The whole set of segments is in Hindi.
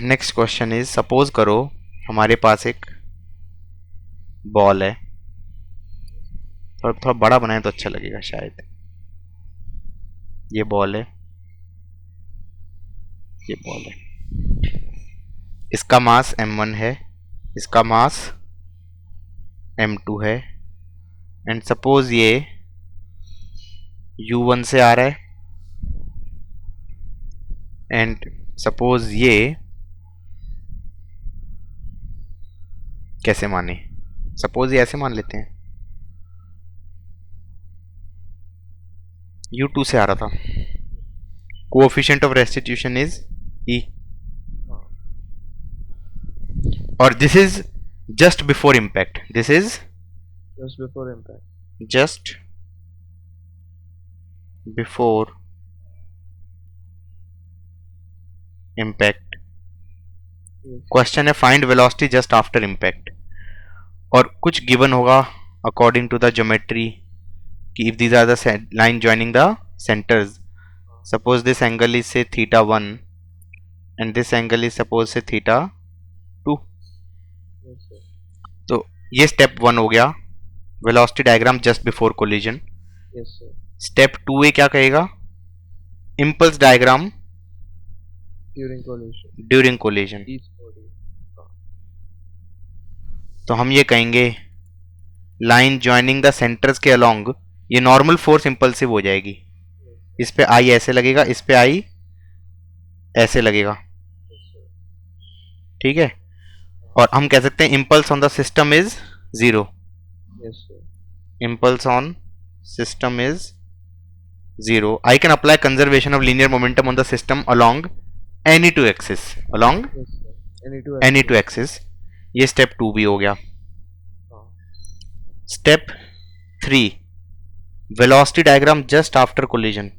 नेक्स्ट क्वेश्चन इज, सपोज करो हमारे पास एक बॉल है, थोड़ा थोड़ा बड़ा बनाए तो अच्छा लगेगा शायद। ये बॉल है, ये बॉल है, इसका मास m1 है, इसका मास m2 है, एंड सपोज ये u1 से आ रहा है, एंड सपोज ये कैसे माने, सपोज ये ऐसे मान लेते हैं, u2 से आ रहा था, coefficient of restitution is e, और this is just before impact, this is just before impact. Just before impact. Yes. Question है find velocity just after impact, और कुछ गिवन होगा अकॉर्डिंग टू द ज्योमेट्री कि if these are the line joining the centres, suppose this angle is say θ1 and this angle is suppose say θ2। Yes, sir. तो ये स्टेप 1 हो गया, velocity diagram just before collision. Yes, sir. Step 2 क्या कहेगा, impulse diagram During collision. During collision. Each body. तो हम ये कहेंगे लाइन ज्वाइनिंग द सेंटर्स के अलोंग, ये नॉर्मल फोर्स इंपल्सिव हो जाएगी, इस पे आई ऐसे लगेगा, इस पे आई ऐसे लगेगा, Yes, sir. ठीक है। और हम कह सकते हैं impulse on the system is 0, Yes, sir. impulse on system is 0. I can apply conservation of linear momentum on the system along any two axis, along Yes, sir. any two axis। ये स्टेप 2 भी हो गया। हाँ. Step 3 velocity diagram just after collision,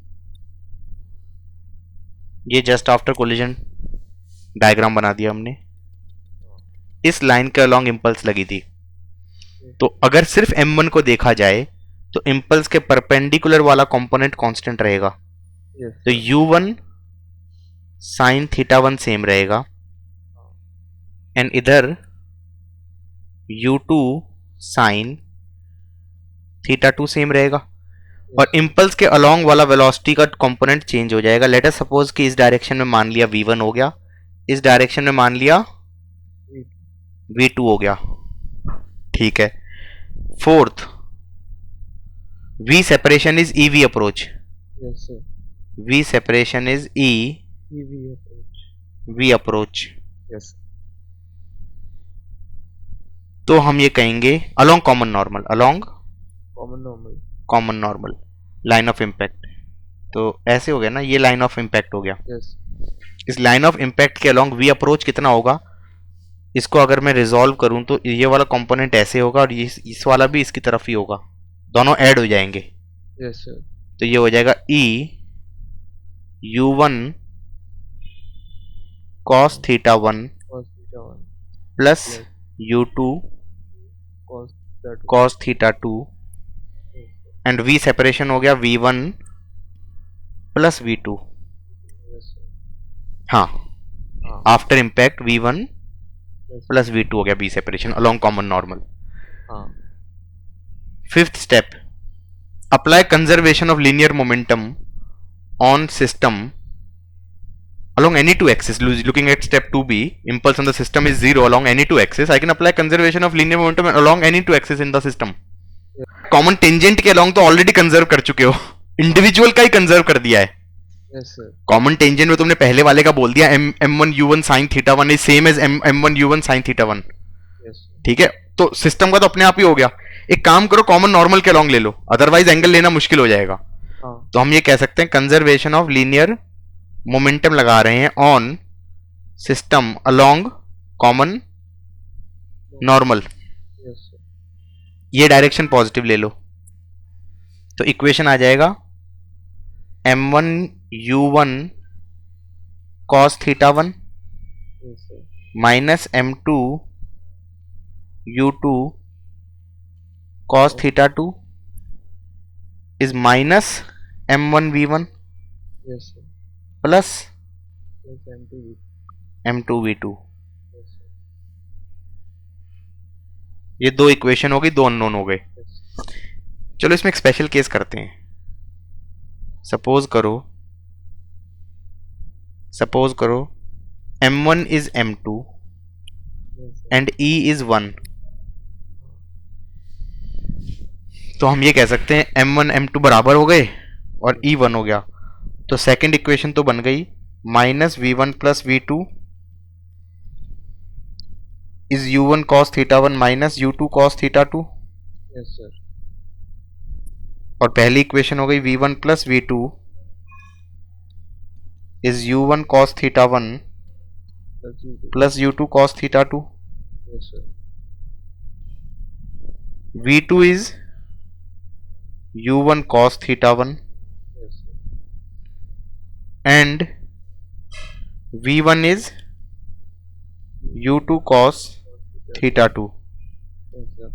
ये जस्ट आफ्टर कोलिजन डायग्राम बना दिया हमने, इस लाइन के अलोंग इम्पल्स लगी थी। तो अगर सिर्फ m1 को देखा जाए तो इम्पल्स के परपेंडिकुलर वाला कंपोनेंट कांस्टेंट रहेगा, Yes, तो u1 साइन θ1 सेम रहेगा, एंड इधर u2 साइन θ2 सेम रहेगा, और इम्पल्स के अलोंग वाला वेलोसिटी का कंपोनेंट चेंज हो जाएगा। लेट अस सपोज कि इस डायरेक्शन में मान लिया v1 हो गया, इस डायरेक्शन में मान लिया v2 हो गया, ठीक है। Fourth, v separation is ev approach, Yes, sir. v separation is EV approach. v approach. Yes, sir. तो हम ये कहेंगे along common normal, along Common normal. Common normal line of impact. तो ऐसे हो गया ना, ये लाइन ऑफ इम्पैक्ट हो गया। Yes. इस लाइन ऑफ इम्पैक्ट के अलोंग v अप्रोच कितना होगा, इसको अगर मैं रिजॉल्व करूं तो ये वाला कंपोनेंट ऐसे होगा और इस वाला भी इसकी तरफ ही होगा, दोनों ऐड हो जाएंगे। Yes, sir. तो ये हो जाएगा e u1 cos θ1 Cos θ1 plus Yes. u2 cos θ2. cos θ2, Yes, sir. And v separation हो गया v1 plus v2। Yes, sir. हाँ, हाँ. After impact v1 Yes, sir. Plus v2 हो गया b separation along common normal. हाँ. Fifth step, apply conservation of linear momentum on system along any two axis. Looking at step 2b, impulse on the system is 0 along any two axis. I can apply conservation of linear momentum along any two axis in the system. Common tangent के along तो ऑलरेडी कंजर्व कर चुके हो, इंडिविजुअल का ही कंजर्व कर दिया है। Yes, sir. कॉमन टेंजेंट में तुमने पहले वाले का बोल दिया m1 u1 sin θ1 is same as m1 u1 sin θ1, Yes, sir. ठीक है। तो सिस्टम का तो अपने आप ही हो गया। एक काम करो, कॉमन नॉर्मल के along ले लो, अदरवाइज एंगल लेना मुश्किल हो जाएगा। हाँ. तो हम ये कह सकते हैं कंजर्वेशन ऑफ लीनियर मोमेंटम लगा रहे हैं on system along common normal. Yes, sir. ये डायरेक्शन पॉजिटिव ले लो, तो इक्वेशन आ जाएगा m1 u1 cos θ1 Yes, sir. Minus m2 u2 cos θ2 is minus m1 v1 Yes, sir. Plus Plus M2V. m2 v2। yes sir, ये दो इक्वेशन हो गई, दो अननोन हो गए। yes, चलो इसमें एक स्पेशल केस करते हैं। सपोज करो m1 is m2 yes sir, and e is 1। तो हम ये कह सकते हैं m1 m2 बराबर हो गए और e 1 हो गया। तो सेकंड इक्वेशन तो बन गई minus v1 plus v2 is u1 cos theta 1 minus u2 cos theta 2। yes sir, और पहली इक्वेशन हो गई v1 plus v2 is u1 cos theta 1 plus u2, plus u2 cos theta 2। yes sir, v2 is u1 cos theta 1 yes sir, and v1 is u2 cos theta 2। yes sir,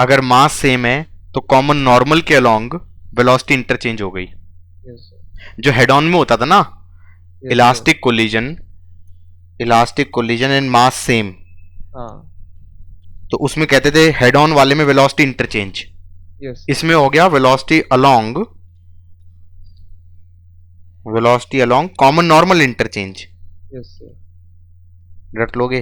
अगर मास सेम है तो कॉमन नॉर्मल के अलोंग वेलोसिटी इंटरचेंज हो गई। yes sir, जो हेड ऑन में होता था ना, yes elastic collision and mass same, sir, हाँ, तो उसमें कहते थे हेड ऑन वाले में वेलोसिटी इंटरचेंज। yes, इसमें हो गया velocity along common normal interchange. yes sir, रट लोगे?